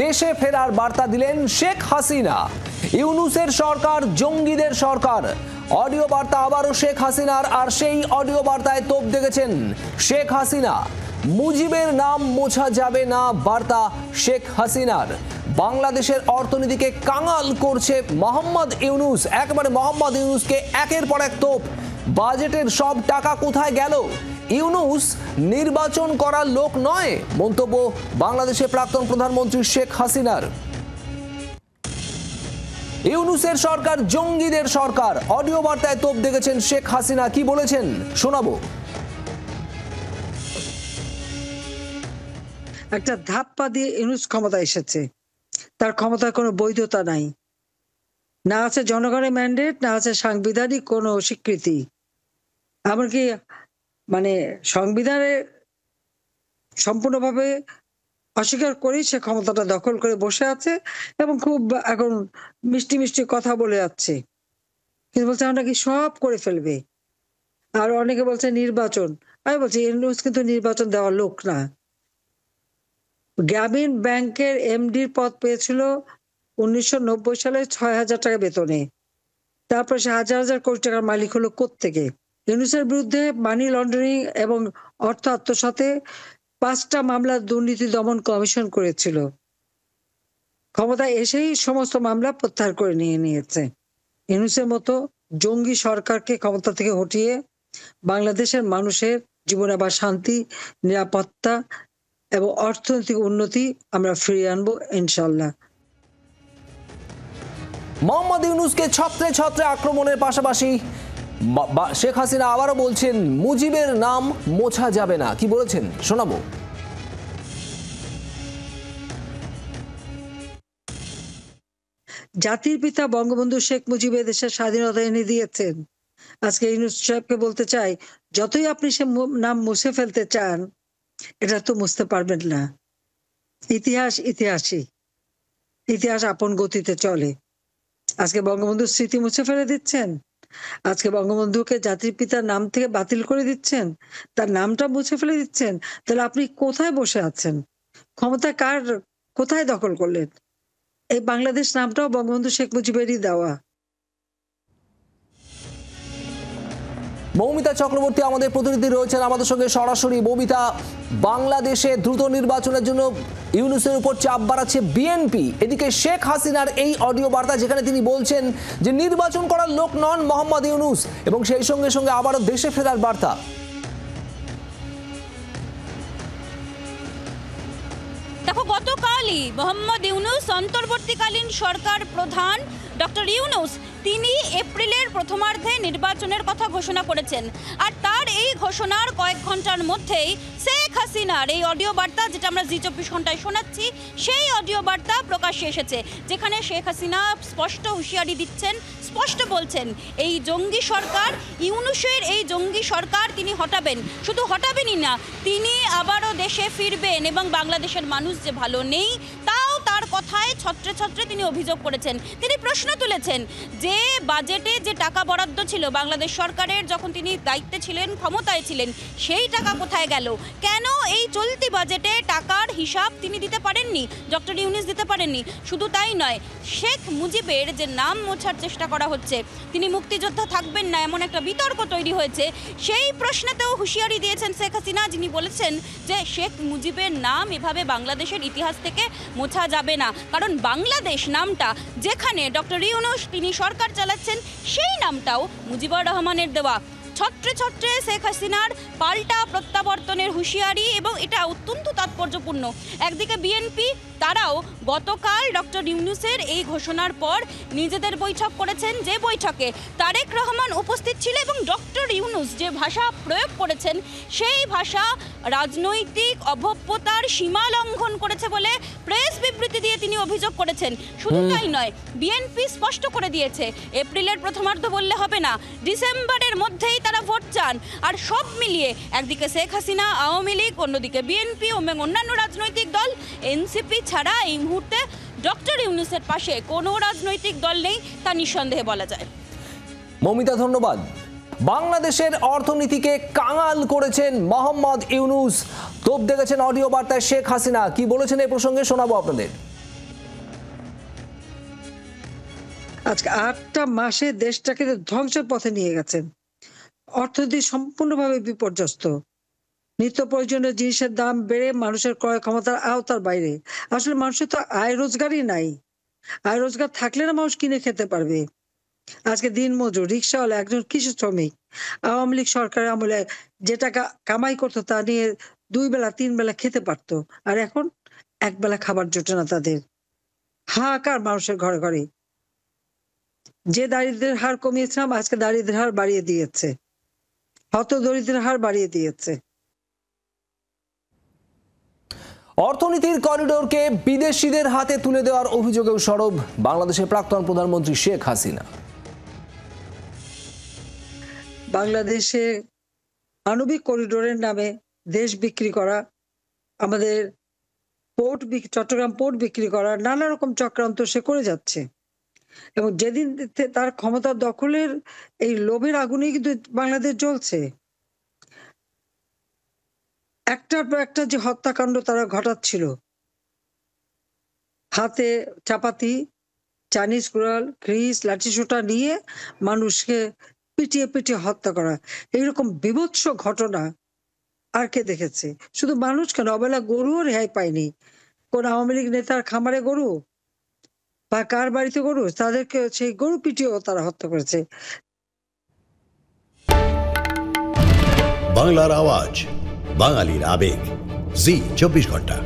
দেশে ফেরার বার্তা দিলেন শেখ হাসিনা। ইউনূসের সরকার জঙ্গিদের সরকার। অডিও বার্তা আবারও শেখ হাসিনার, আর সেই অডিও বার্তায় তোপ দেখেছেন শেখ হাসিনা। মুজিবের নাম মোছা যাবে না বার্তা শেখ হাসিনার। বাংলাদেশের অর্থনীতিকে কাঙাল করছে মোহাম্মদ ইউনূস। একেবারে মোহাম্মদ ইউনূসকে একের পর এক তোপ। বাজেটের সব টাকা কোথায় গেল? ইউনূস নির্বাচন করার লোক নয়, মন্তব্য বাংলাদেশের প্রাক্তন প্রধানমন্ত্রী শেখ হাসিনার। ইউনূসের সরকার জঙ্গিদের সরকার। অডিও বার্তায় তোপ দেখেছেন শেখ হাসিনা। কি বলেছেন শোনাবো। একটা ধাপ্পা দিয়ে ইউনূস ক্ষমতা এসেছে, তার ক্ষমতার কোনো বৈধতা নাই, না আছে জনগণের ম্যান্ডেট, না আছে সাংবিধানিক কোনো স্বীকৃতি। এমনকি সংবিধানে সম্পূর্ণভাবে অস্বীকার করেই সে ক্ষমতাটা দখল করে বসে আছে এবং খুব এখন মিষ্টি মিষ্টি কথা বলে যাচ্ছে, কিন্তু বলছে আমরা কি সব করে ফেলবে। আর অনেকে বলছে নির্বাচন। আমি বলছি ইউনূস কিন্তু নির্বাচন দেওয়ার লোক না। গ্রামীণ ব্যাংকের এমডির পদ পেয়েছিল 1990 সালে 6,000 টাকা বেতনে। তারপর সে হাজার হাজার কোটি টাকার মালিক হলো কোত্থেকে? ইউনূসের বিরুদ্ধে মানি লন্ডারিং এবং অর্থ আত্মসাতে 5টা মামলা দুর্নীতি দমন কমিশন করেছিল। ক্ষমতা এসেই সমস্ত মামলা প্রত্যাহার করে নিয়েছে। ইউনূসের মতো জঙ্গি সরকারকে ক্ষমতা থেকে হটিয়ে বাংলাদেশের মানুষের জীবনে আবার শান্তি, নিরাপত্তা এবং অর্থনৈতিক উন্নতি আমরা ফিরিয়ে আনবো ইনশাল্লাহ। মোহাম্মদ ইউনূসকে ছত্রে ছত্রে আক্রমণের পাশাপাশি শেখ হাসিনা আবারও বলছেন মুজিবের নাম মোছা যাবে না। কি বলেছেন শোনাবো। জাতির পিতা বঙ্গবন্ধু শেখ মুজিব দেশের স্বাধীনতা এনে দিয়েছেন। আজকে ইউনূস সাহেবকে বলতে চাই, যতই আপনি সে নাম মুছে ফেলতে চান, এটা তো মুছতে পারবেন না। ইতিহাস ইতিহাসই, ইতিহাস আপন গতিতে চলে। আজকে বঙ্গবন্ধুর স্মৃতি মুছে ফেলে দিচ্ছেন, আজকে বঙ্গবন্ধুকে জাতির পিতার নাম থেকে বাতিল করে দিচ্ছেন, তার নামটা মুছে ফেলে দিচ্ছেন। তাহলে আপনি কোথায় বসে আছেন? ক্ষমতা কোথায় দখল করলেন? এই বাংলাদেশ নামটাও বঙ্গবন্ধু শেখ মুজিবেরই দেওয়া। মৌমিতা চক্রবর্তী আমাদের প্রতিনিধি রয়েছেন আমাদের সঙ্গে সরাসরি। মৌমিতা, বাংলাদেশে দ্রুত নির্বাচনের জন্য ইউনূসের উপর চাপ বাড়াচ্ছে বিএনপি। এদিকে শেখ হাসিনার এই অডিও বার্তা, যেখানে তিনি বলছেন যে নির্বাচন করার লোক নন মোহাম্মদ ইউনূস, এবং সেই সঙ্গে সঙ্গে আবারও দেশে ফেরার বার্তা। দেখো, গতকালই মোহাম্মদ ইউনূস অন্তর্বর্তীকালীন সরকার প্রধান ডক্টর ইউনূস তিনি এপ্রিলের প্রথমার্ধে নির্বাচনের কথা ঘোষণা করেছেন। আর তার এই ঘোষণার কয়েক ঘন্টার মধ্যেই শেখ হাসিনার এই অডিও বার্তা, যেটা আমরা জি 24 ঘন্টায় শোনাচ্ছি, সেই অডিও বার্তা প্রকাশ্যে এসেছে, যেখানে শেখ হাসিনা স্পষ্ট হুঁশিয়ারি দিচ্ছেন, স্পষ্ট বলছেন এই জঙ্গি সরকার, ইউনূসের এই জঙ্গি সরকার তিনি হটাবেন। শুধু হটাবেনই না, তিনি আবারও দেশে ফিরবেন এবং বাংলাদেশের মানুষ যে ভালো নেই তাও তার কথায় ছত্রে ছত্রে তিনি অভিযোগ করেছেন। তিনি প্রশ্ন তুলেছেন যে বাজেটে যে টাকা বরাদ্দ ছিল বাংলাদেশ সরকারের, যখন তিনি দায়িত্বে ছিলেন, ক্ষমতায় ছিলেন, সেই টাকা কোথায় গেল? কেন এই চলতি বাজেটে টাকার হিসাব তিনি দিতে পারেননি, ডক্টর ইউনূস দিতে পারেননি? শুধু তাই নয়, শেখ মুজিবের যে নাম মোছার চেষ্টা করা হচ্ছে, তিনি মুক্তিযোদ্ধা থাকবেন না, এমন একটা বিতর্ক তৈরি হয়েছে, সেই প্রশ্নেতেও হুঁশিয়ারি দিয়েছেন শেখ হাসিনা, যিনি বলেছেন যে শেখ মুজিবের নাম এভাবে বাংলাদেশের ইতিহাস থেকে মোছা যাবে না। কারণ বাংলাদেশ নামটা, যেখানে ডক্টর ইউনূস তিনি সরকার চালাচ্ছেন, সেই নামটাও মুজিবুর রহমানের দেওয়া। ছত্রে ছত্রে শেখ হাসিনার পাল্টা প্রত্যাবর্তনের হুঁশিয়ারি, এবং এটা অত্যন্ত তাৎপর্যপূর্ণ। একদিকে বিএনপি, তারাও গতকাল ডক্টর ইউনূসের এই ঘোষণার পর নিজেদের বৈঠক করেছেন, যে বৈঠকে তারেক রহমান উপস্থিত ছিল, এবং ডক্টর ইউনূস যে ভাষা প্রয়োগ করেছেন সেই ভাষা রাজনৈতিক অভব্যতার সীমা লঙ্ঘন করেছে বলে প্রেস বিবৃতি দিয়ে তিনি অভিযোগ করেছেন। শুধু তাই নয়, বিএনপি স্পষ্ট করে দিয়েছে এপ্রিলের প্রথমার্ধ বললে হবে না, ডিসেম্বরের মধ্যেই তারা ভোট চান। আর সব মিলিয়ে একদিকে শেখ হাসিনা, আওয়ামী লীগ, অন্যদিকে বিএনপি এবং অন্যান্য রাজনৈতিক দল, এনসিপি ছাড়া এই মুহূর্তে ডক্টর ইউনূসের পাশে কোনো রাজনৈতিক দল নেই, তা নিঃসন্দেহে বলা যায়। মৌমিতা, ধন্যবাদ। বাংলাদেশের অর্থনীতিকে কাঙাল করেছেন মোহাম্মদ ইউনূস। তোপ দেখেছেন অডিও বার্তায় শেখ হাসিনা। কি বলেছেন এই প্রসঙ্গে শোনাবো আপনাদের। আজকে 8টা মাসে দেশটাকে ধ্বংসের পথে নিয়ে গেছেন। অর্থনীতি সম্পূর্ণভাবে বিপর্যস্ত। নিত্য প্রয়োজনীয় জিনিসের দাম বেড়ে মানুষের ক্রয় ক্ষমতার আওতার বাইরে। আসলে মানুষের তো আয় রোজগারই নাই। আয় রোজগার থাকলে না মানুষ কিনে খেতে পারবে। আজকে দিনমজুর, রিক্সাওয়ালা, একজন কৃষি শ্রমিক আওয়ামী লীগ সরকারের আমলে যে টাকা কামাই করতো তা নিয়ে 2 বেলা 3 বেলা খেতে পারতো, আর এখন এক বেলা খাবার জোটে না তাদের। হাহাকার মানুষের ঘরে ঘরে। যে দারিদ্র্যের হার কমিয়েছিলাম আজকে দারিদ্র্যের হার বাড়িয়ে দিয়েছে, হত দরিদ্রের হার বাড়িয়ে দিয়েছে। অর্থনীতির করিডোরকে বিদেশিদের হাতে তুলে দেওয়ার অভিযোগেও সরব বাংলাদেশের প্রাক্তন প্রধানমন্ত্রী শেখ হাসিনা। বাংলাদেশে মানবিক করিডোরের নামে দেশ বিক্রি করা, আমাদের চট্টগ্রাম পোর্ট বিক্রি করা, নানা রকম চক্রান্ত সে করে যাচ্ছে। এবং যেদিন তার ক্ষমতা দখলের এই লোভের আগুনে কিন্তু বাংলাদেশ জ্বলছে। একটার পর একটা যে হত্যাকাণ্ড তারা ঘটাচ্ছিল, হাতে চাপাতি, চাইনিজ কুড়াল, গ্রিস, লাঠিসোঁটা নিয়ে মানুষকে পিটিয়ে পিটিয়ে হত্যা করা, এইরকম বিভৎস ঘটনা আর কে দেখেছে? শুধু মানুষ কেন, অবেলা গরুও রেহাই পায়নি। কোন আওয়ামী লীগ নেতার খামারে গরু বা কার বাড়িতে গরু, তাদেরকে সেই গরু পিটিয়েও তারা হত্যা করেছে। বাংলার আওয়াজ, বাঙালির আবেগ, জি 24 ঘন্টা।